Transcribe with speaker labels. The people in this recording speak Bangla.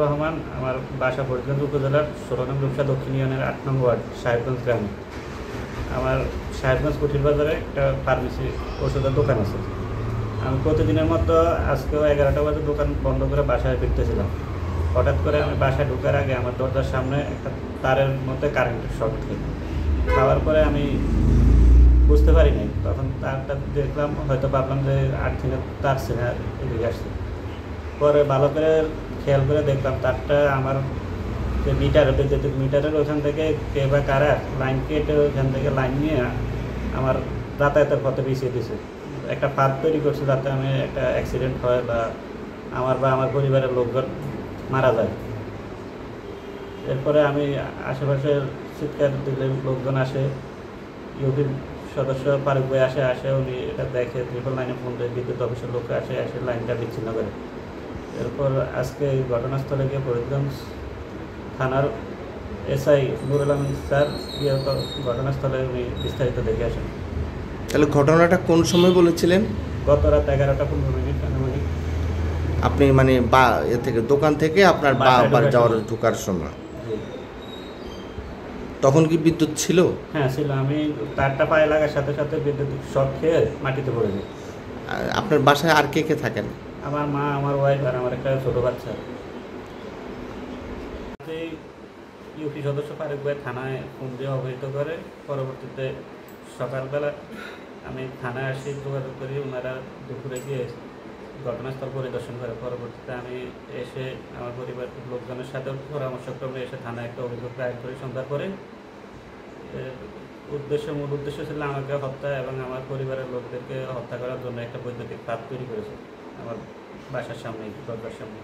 Speaker 1: রহমান, আমার বাসা ফরিদগঞ্জ উপজেলার ১৬ নং রূপসা দক্ষিণ ইউনিয়নের ৮ নং ওয়ার্ড সাহেবগঞ্জ গ্রামে। আমার সাহেবগঞ্জ কুঠির বাজারে একটা ফার্মেসি ওষুধের দোকান আছে। আমি প্রতিদিনের মতো আজকেও ১১টা বাজে দোকান বন্ধ করে বাসায় ফিরতেছিলাম। হঠাৎ করে আমি বাসায় ঢোকার আগে আমার দরজার সামনে একটা তারের মধ্যে কারেন্টের শর্ট খাওয়ার পরে আমি বুঝতে পারি নাই। তখন তারটা দেখলাম, হয়তো ভাবলাম যে আর্থিংয়ের তার ছিঁড়ে এদিকে আসছে। পরে ভালো করে খেয়াল করে দেখলাম তারটা আমার যে বিদ্যুৎ মিটারের ওখান থেকে কে বা কারা লাইন কেটে ওইখান থেকে লাইন নিয়ে আমার যাতায়াতের পথে বিছিয়ে দিয়েছে। একটা ফাঁদ তৈরি করছে যাতে আমি একটা অ্যাক্সিডেন্ট হয় বা আমার পরিবারের লোকজন মারা যায়। এরপরে আমি আশেপাশের চিৎকার দিলে লোকজন আসে, ইউপির সদস্য ফারুক ভাই আসে, উনি এটা দেখে, ট্রিপল লাইনে ফোন দিয়ে বিদ্যুৎ অফিসের লোক আসে লাইনটা বিচ্ছিন্ন করে। এরপর আজকে এই ঘটনাস্থলে গিয়ে ফরিদগঞ্জ থানার এসআই নুরুল আমিন স্যার গিয়ে ঘটনাস্থলে উনি বিস্তারিত দেখে আসেন।
Speaker 2: তাহলে ঘটনাটা কোন সময় বলেছিলেন?
Speaker 1: গত রাত 11টা 15 মিনিট আনুমানিক।
Speaker 2: আপনি মানে এ থেকে দোকান থেকে আপনার বাড়ি ঢোকার সময় তখন কি বিদ্যুৎ ছিল?
Speaker 1: হ্যাঁ ছিল। আমি তারটা পায়ে লাগার সাথে সাথে বিদ্যুৎ শক খেয়ে মাটিতে পড়ে যাই।
Speaker 2: আপনার বাসায় আর কে কে থাকেন?
Speaker 1: আমার মা, আমার ওয়াইফ আর আমার একটা ছোটো বাচ্চা। ইউপি সদস্য ফারুক ভাই থানায় ফোন দিয়ে অবহিত করে। পরবর্তীতে সকালবেলা আমি থানায় আসি, যোগাযোগ করি। ওনারা দুপুরে গিয়ে ঘটনাস্থল পরিদর্শন করে। পরবর্তীতে আমি এসে আমার পরিবার লোকজনের সাথে পরামর্শক্রমে এসে থানায় একটা অভিযোগ দায়ের করি সন্ধ্যার পরে। মূল উদ্দেশ্য ছিল আমাকে হত্যা এবং আমার পরিবারের লোকদেরকে হত্যা করার জন্য একটা বৈদ্যুতিক ফাঁদ তৈরি করেছে আমার বাসার সামনে, দরজার সামনে।